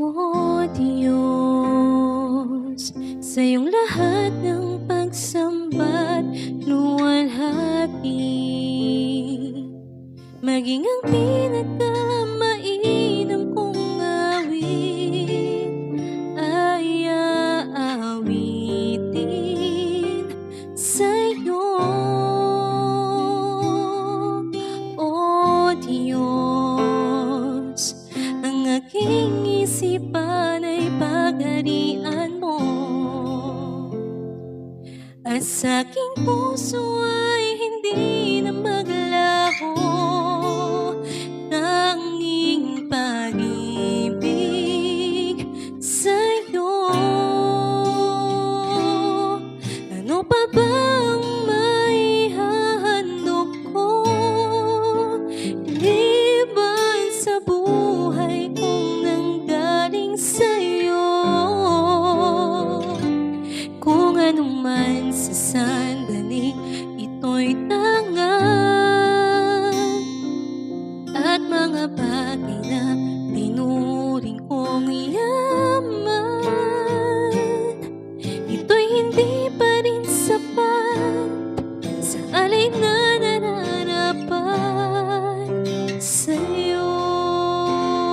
O Diyos, sa iyong lahat ng pagsamba't luwalhati, maging ang pinakamainam kong awit ay aawitin sa'yo. O Diyos, ang aking isipan ay pagharian mo, at sa aking puso ay hindi na maglaho tanging pag-ibig sa'yo. Ano pa bang maihahandog ko liban sa buhay kong nanggaling sa'yo? Kung ano man sa